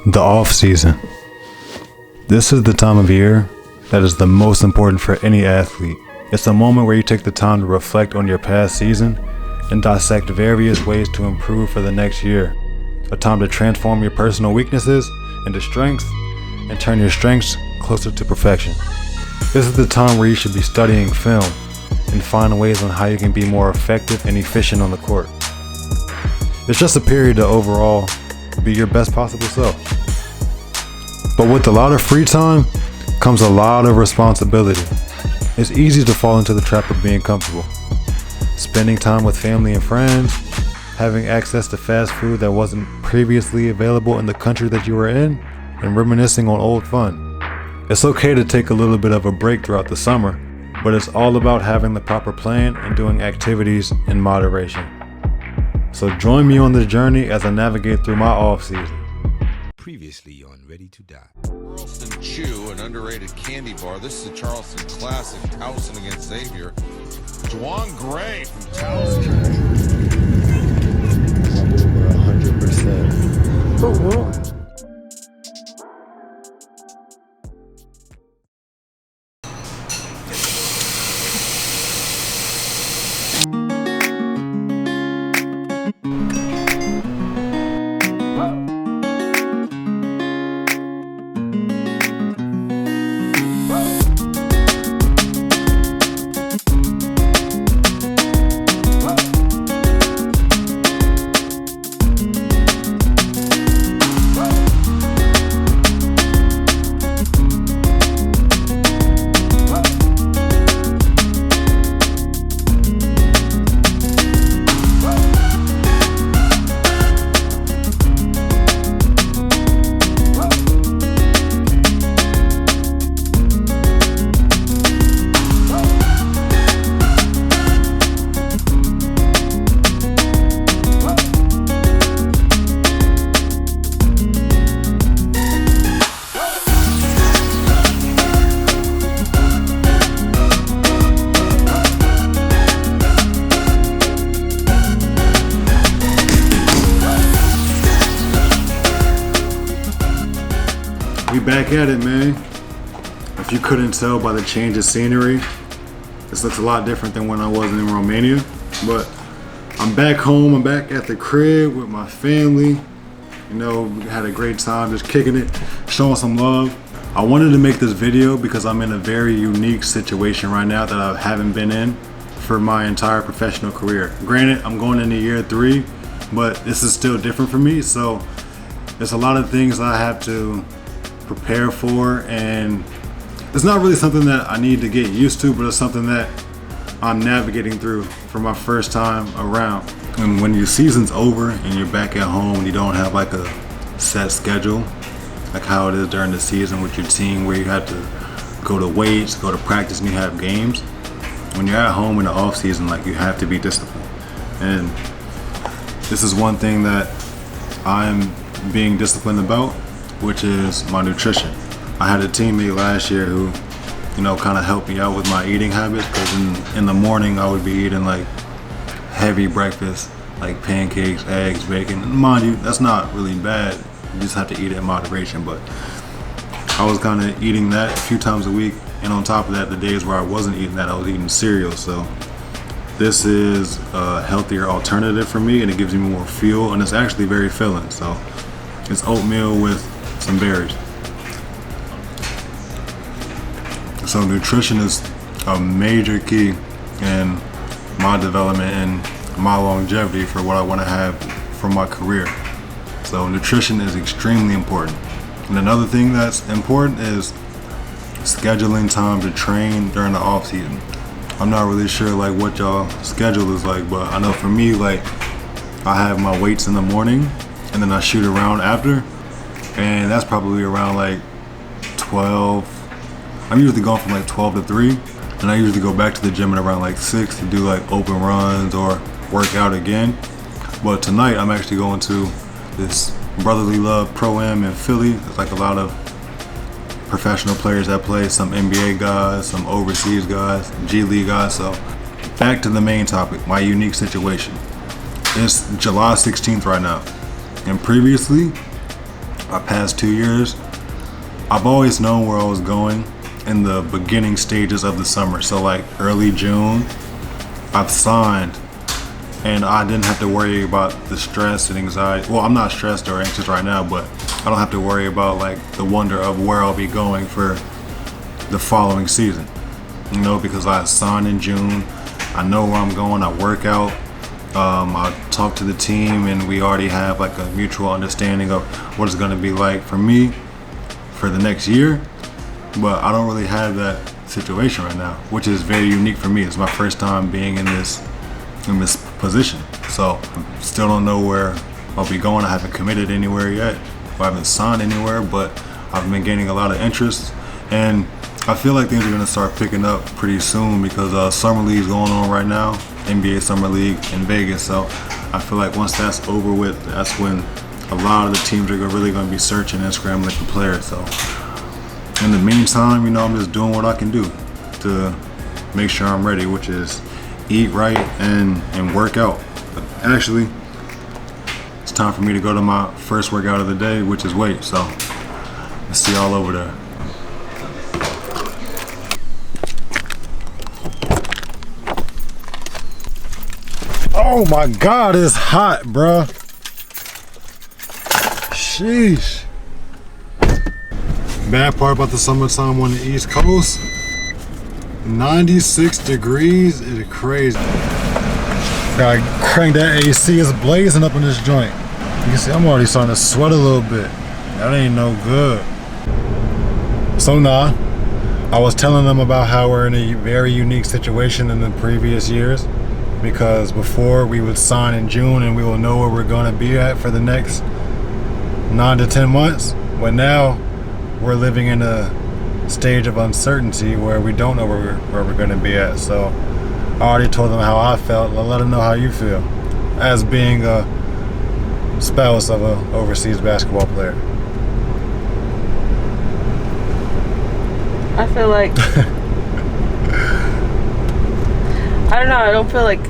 The off-season. This is the time of year that is the most important for any athlete. It's a moment where you take the time to reflect on your past season and dissect various ways to improve for the next year. A time to transform your personal weaknesses into strengths and turn your strengths closer to perfection. This is the time where you should be studying film and find ways on how you can be more effective and efficient on the court. It's just a period to overall be your best possible self. But with a lot of free time comes a lot of responsibility. It's easy to fall into the trap of being comfortable. Spending time with family and friends, having access to fast food that wasn't previously available in the country that you were in, and reminiscing on old fun. It's okay to take a little bit of a break throughout the summer, but it's all about having the proper plan and doing activities in moderation. So join me on this journey as I navigate through my off-season. Previously on Ready to Die. Charleston Chew, an underrated candy bar. This is a Charleston classic, Towson against Xavier. Juwan Gray from Towson. Over 100%. We back at it, man. If you couldn't tell by the change of scenery, this looks a lot different than when I was in Romania. But I'm back home, I'm back at the crib with my family. You know, we had a great time just kicking it, showing some love. I wanted to make this video because I'm in a very unique situation right now that I haven't been in for my entire professional career. Granted, I'm going into year 3, but this is still different for me. So there's a lot of things I have to prepare for, and it's not really something that I need to get used to, but it's something that I'm navigating through for my first time around. And when your season's over and you're back at home and you don't have like a set schedule, like how it is during the season with your team where you have to go to weights, go to practice, and you have games. When you're at home in the off season, like, you have to be disciplined. And this is one thing that I'm being disciplined about, which is my nutrition. I had a teammate last year who, you know, kind of helped me out with my eating habits, because in the morning I would be eating like heavy breakfast, like pancakes, eggs, bacon. And mind you, that's not really bad. You just have to eat it in moderation. But I was kind of eating that a few times a week, and on top of that, the days where I wasn't eating that, I was eating cereal. So this is a healthier alternative for me, and it gives me more fuel, and it's actually very filling. So it's oatmeal with some berries. So nutrition is a major key in my development and my longevity for what I want to have for my career. So nutrition is extremely important. And another thing that's important is scheduling time to train during the off season. I'm not really sure like what y'all schedule is like, but I know for me, like, I have my weights in the morning and then I shoot around after. And that's probably around like 12. I'm usually going from like 12 to 3. And I usually go back to the gym at around like 6 to do like open runs or work out again. But tonight I'm actually going to this Brotherly Love Pro-Am in Philly. There's like a lot of professional players that play, some NBA guys, some overseas guys, G League guys. So back to the main topic, my unique situation. It's July 16th right now. And previously, my past 2 years, I've always known where I was going in the beginning stages of the summer. So like early June, I've signed and I didn't have to worry about the stress and anxiety. Well, I'm not stressed or anxious right now, but I don't have to worry about like the wonder of where I'll be going for the following season. You know, because I signed in June, I know where I'm going, I work out, I talk to the team, and we already have like a mutual understanding of what it's gonna be like for me for the next year. But I don't really have that situation right now, which is very unique for me. It's my first time being in this position. So I still don't know where I'll be going. I haven't committed anywhere yet. I haven't signed anywhere, but I've been gaining a lot of interest. And I feel like things are gonna start picking up pretty soon because Summer League's going on right now, NBA Summer League in Vegas. So I feel like once that's over with, that's when a lot of the teams are really gonna be searching and scrambling for players. So in the meantime, you know, I'm just doing what I can do to make sure I'm ready, which is eat right and work out. But actually, it's time for me to go to my first workout of the day, which is weight. So let's see y'all over there. Oh my God, it's hot, bruh. Sheesh. Bad part about the summertime on the East Coast, 96 degrees is crazy. Gotta crank that AC, it's blazing up in this joint. You can see I'm already starting to sweat a little bit. That ain't no good. So nah, I was telling them about how we're in a very unique situation in the previous years, because before we would sign in June and we will know where we're gonna be at for the next 9 to 10 months. But now we're living in a stage of uncertainty where we don't know where we're gonna be at. So I already told them how I felt. I'll let them know how you feel as being a spouse of an overseas basketball player. I feel like I don't know, I don't feel like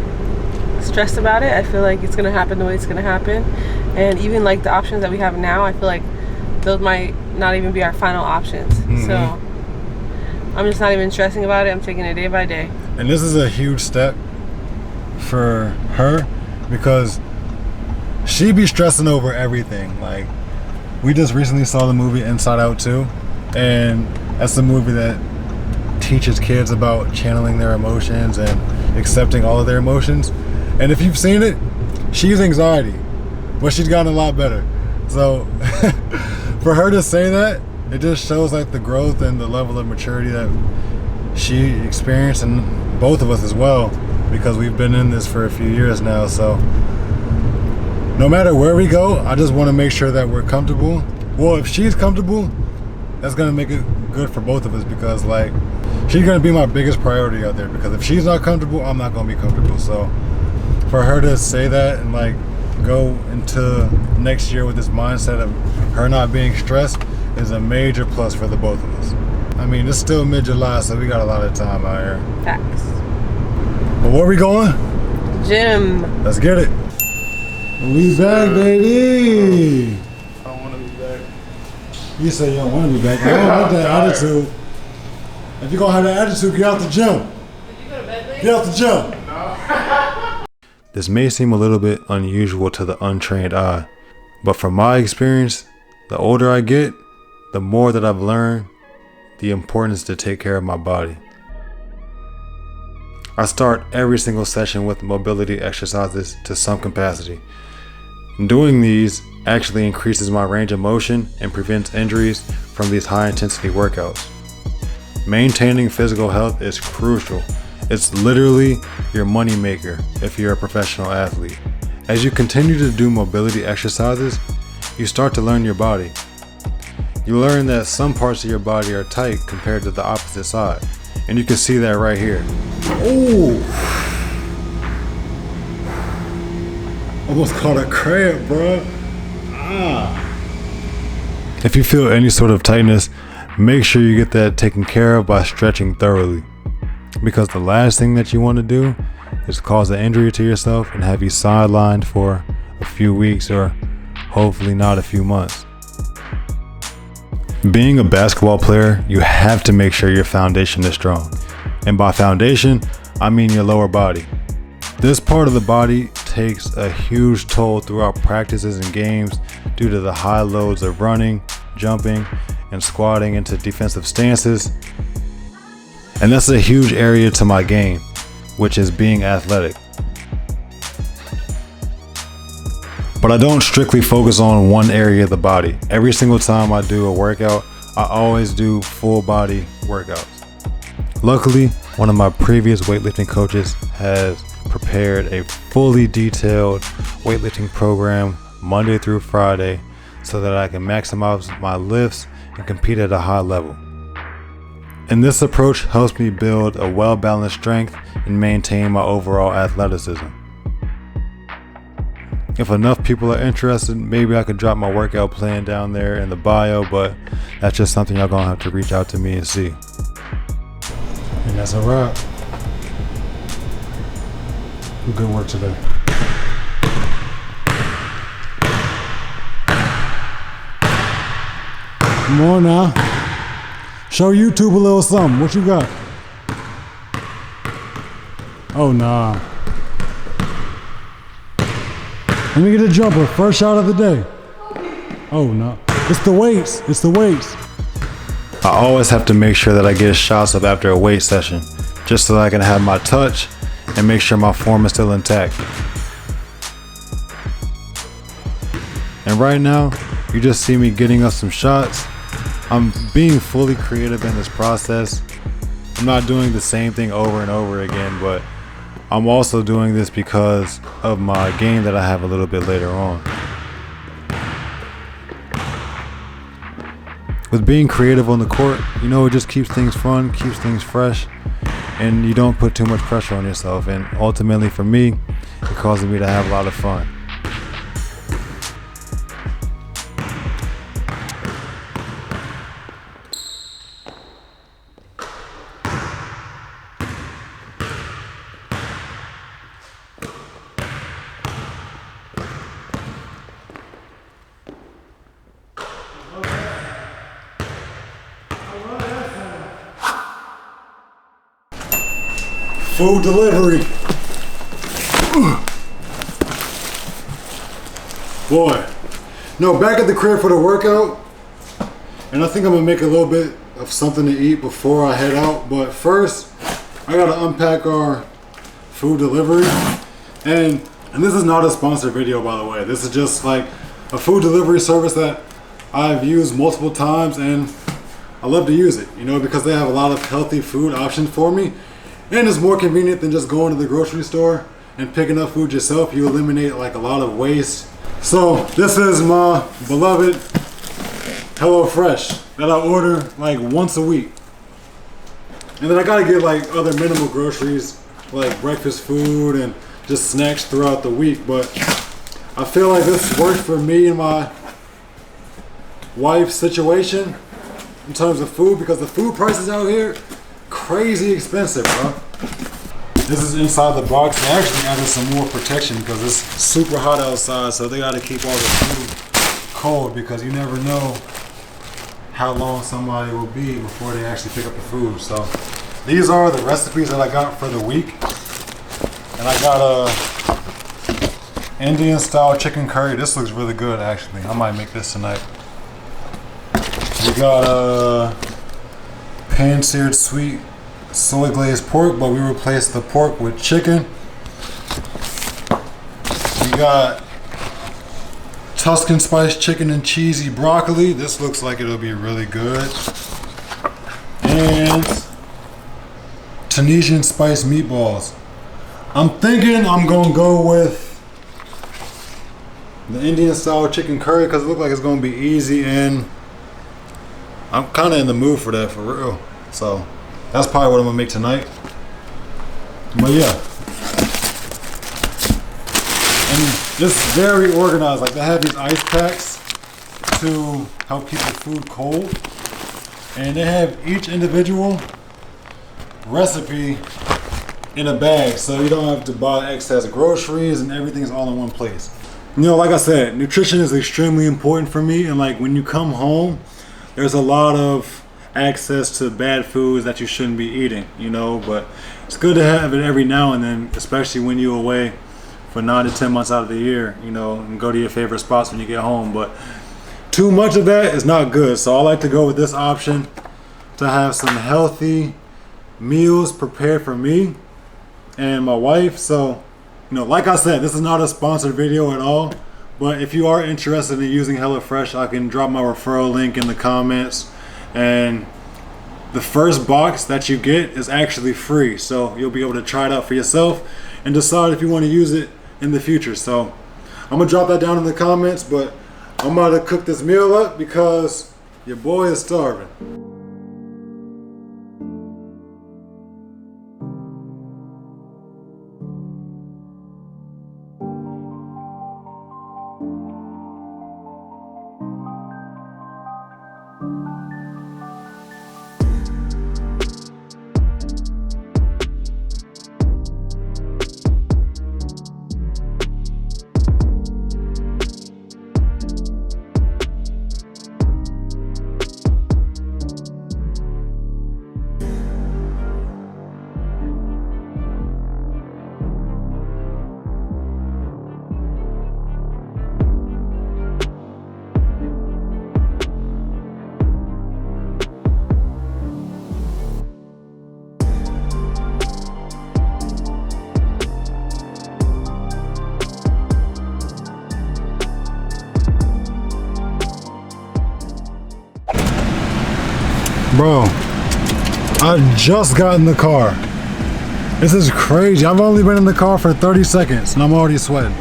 stressed about it. I feel like it's gonna happen the way it's gonna happen. And even like the options that we have now, I feel like those might not even be our final options. So I'm just not even stressing about it. I'm taking it day by day. And this is a huge step for her because she be stressing over everything. Like, we just recently saw the movie Inside Out 2, and that's a movie that teaches kids about channeling their emotions and accepting all of their emotions. And if you've seen it, she's anxiety, but she's gotten a lot better. So for her to say that, it just shows like the growth and the level of maturity that she experienced, and both of us as well, because we've been in this for a few years now. So no matter where we go, I just want to make sure that we're comfortable. Well, if she's comfortable, that's gonna make it good for both of us, because like she's gonna be my biggest priority out there, because if she's not comfortable, I'm not gonna be comfortable. So for her to say that and like go into next year with this mindset of her not being stressed is a major plus for the both of us. I mean, it's still mid-July, so we got a lot of time out here. Facts. But where we going? Gym. Let's get it. We back, baby. I don't want to be back. You say you don't want to be back. I don't like that attitude. If you're gonna have that attitude, get out the gym. Did you go to bed late? Get out the gym. This may seem a little bit unusual to the untrained eye, but from my experience, the older I get, the more that I've learned the importance to take care of my body. I start every single session with mobility exercises to some capacity. Doing these actually increases my range of motion and prevents injuries from these high intensity workouts. Maintaining physical health is crucial. It's literally your money maker if you're a professional athlete. As you continue to do mobility exercises, you start to learn your body. You learn that some parts of your body are tight compared to the opposite side. And you can see that right here. Ooh! Almost caught a cramp, bro. If you feel any sort of tightness, make sure you get that taken care of by stretching thoroughly. Because the last thing that you want to do is cause an injury to yourself and have you sidelined for a few weeks or hopefully not a few months. Being a basketball player, you have to make sure your foundation is strong. And by foundation, I mean your lower body. This part of the body takes a huge toll throughout practices and games due to the high loads of running, jumping, and squatting into defensive stances. And that's a huge area to my game, which is being athletic. But I don't strictly focus on one area of the body. Every single time I do a workout, I always do full body workouts. Luckily, one of my previous weightlifting coaches has prepared a fully detailed weightlifting program Monday through Friday so that I can maximize my lifts and compete at a high level. And this approach helps me build a well-balanced strength and maintain my overall athleticism. If enough people are interested, maybe I could drop my workout plan down there in the bio, but that's just something y'all gonna have to reach out to me and see. And that's a wrap. Good work today. Come on now. Show YouTube a little something. What you got? Oh, nah. Let me get a jumper. First shot of the day. Oh, no. It's the weights. It's the weights. I always have to make sure that I get shots up after a weight session, just so that I can have my touch and make sure my form is still intact. And right now, you just see me getting up some shots. I'm being fully creative in this process. I'm not doing the same thing over and over again, but I'm also doing this because of my game that I have a little bit later on. With being creative on the court, you know, it just keeps things fun, keeps things fresh, and you don't put too much pressure on yourself. And ultimately for me, it causes me to have a lot of fun. Food delivery. Boy. No, back at the crib for the workout. And I think I'm gonna make a little bit of something to eat before I head out. But first, I gotta unpack our food delivery. And this is not a sponsored video, by the way. This is just like a food delivery service that I've used multiple times and I love to use it, you know, because they have a lot of healthy food options for me. And it's more convenient than just going to the grocery store and picking up food yourself. You eliminate like a lot of waste. So this is my beloved HelloFresh that I order like once a week. And then I gotta get like other minimal groceries like breakfast food and just snacks throughout the week. But I feel like this works for me and my wife's situation in terms of food, because the food prices out here crazy expensive, bro. This is inside the box. They actually added some more protection because it's super hot outside, so they gotta keep all the food cold because you never know how long somebody will be before they actually pick up the food. So these are the recipes that I got for the week. And I got a Indian style chicken curry. This looks really good actually. I might make this tonight. We got a pan-seared sweet soy glazed pork, but we replaced the pork with chicken. We got Tuscan spice chicken and cheesy broccoli. This looks like it'll be really good. And Tunisian spice meatballs. I'm thinking I'm gonna go with the Indian style chicken curry because it looks like it's gonna be easy, and I'm kind of in the mood for that, for real. So that's probably what I'm gonna make tonight. But yeah, and it's very organized. Like they have these ice packs to help keep the food cold, and they have each individual recipe in a bag, so you don't have to buy excess groceries, and everything's all in one place. You know, like I said, nutrition is extremely important for me, and like when you come home, there's a lot of access to bad foods that you shouldn't be eating, you know, but it's good to have it every now and then, especially when you're away for 9 to 10 months out of the year, you know, and go to your favorite spots when you get home. But too much of that is not good. So I like to go with this option to have some healthy meals prepared for me and my wife. So, you know, like I said, this is not a sponsored video at all, but if you are interested in using HelloFresh, I can drop my referral link in the comments, and the first box that you get is actually free, so you'll be able to try it out for yourself and decide if you want to use it in the future. So I'm gonna drop that down in the comments, but I'm about to cook this meal up because your boy is starving. Bro, I just got in the car. This is crazy. I've only been in the car for 30 seconds and I'm already sweating.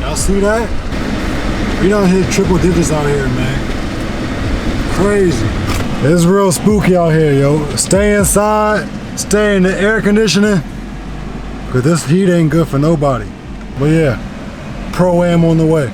Y'all see that? We don't hit triple digits out here, man. Crazy. It's real spooky out here, yo. Stay inside, stay in the air conditioning, cause this heat ain't good for nobody. But yeah, Pro-Am on the way.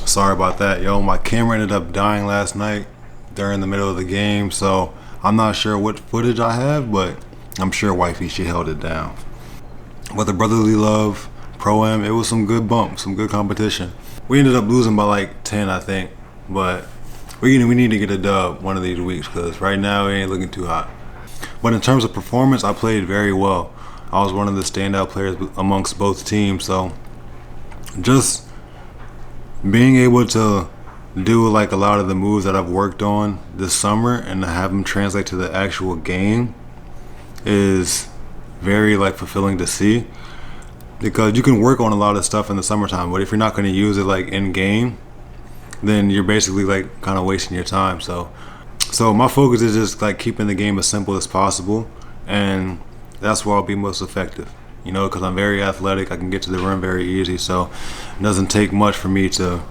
Sorry about that, yo. My camera ended up dying last night during the middle of the game, so I'm not sure what footage I have, but I'm sure wifey, she held it down. But the brotherly love, Pro-Am, it was some good bumps, some good competition. We ended up losing by like 10, I think, but we need to get a dub one of these weeks because right now it ain't looking too hot. But in terms of performance, I played very well. I was one of the standout players amongst both teams, so just being able to do like a lot of the moves that I've worked on this summer and to have them translate to the actual game is very like fulfilling to see, because you can work on a lot of stuff in the summertime, but if you're not going to use it like in game, then you're basically like kind of wasting your time. So my focus is just like keeping the game as simple as possible, and that's where I'll be most effective, you know, because I'm very athletic. I can get to the rim very easy, so it doesn't take much for me to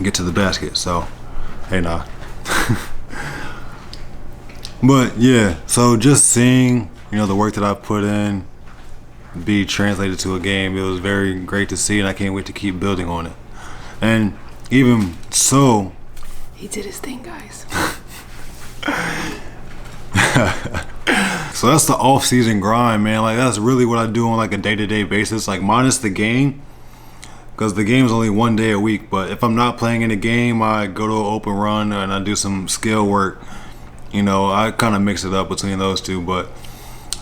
get to the basket. So hey, nah. But yeah, so just seeing, you know, the work that I've put in be translated to a game. It was very great to see, and I can't wait to keep building on it. And even so, he did his thing, guys. So that's the off-season grind, man. Like, that's really what I do on like a day-to-day basis, like minus the game, because the game's only 1 day a week. But if I'm not playing in a game, I go to an open run and I do some skill work. You know, I kind of mix it up between those two, but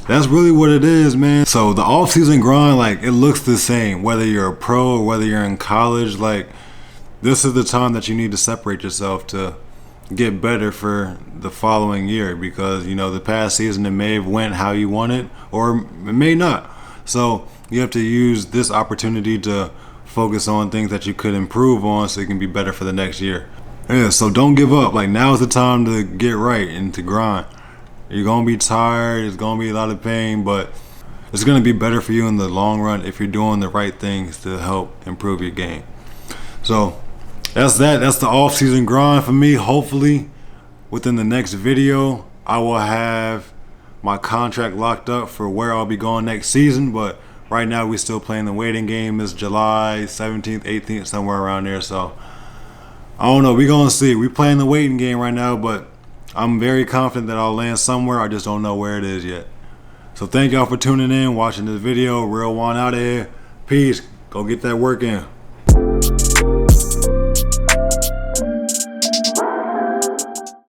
that's really what it is, man. So the off-season grind, like, it looks the same whether you're a pro or whether you're in college. Like, this is the time that you need to separate yourself to get better for the following year, because, you know, the past season it may have went how you wanted or it may not. So you have to use this opportunity to focus on things that you could improve on so you can be better for the next year. Yeah, so don't give up. Like, now is the time to get right and to grind. You're gonna be tired, it's gonna be a lot of pain, but it's gonna be better for you in the long run if you're doing the right things to help improve your game. So that's the off-season grind for me. Hopefully within the next video I will have my contract locked up for where I'll be going next season, but right now we're still playing the waiting game. It's July 17th, 18th, somewhere around there. So I don't know, we're gonna see. We're playing the waiting game right now, but I'm very confident that I'll land somewhere. I just don't know where it is yet. So thank y'all for tuning in, watching this video. Real Juan out of here. Peace. Go get that work in.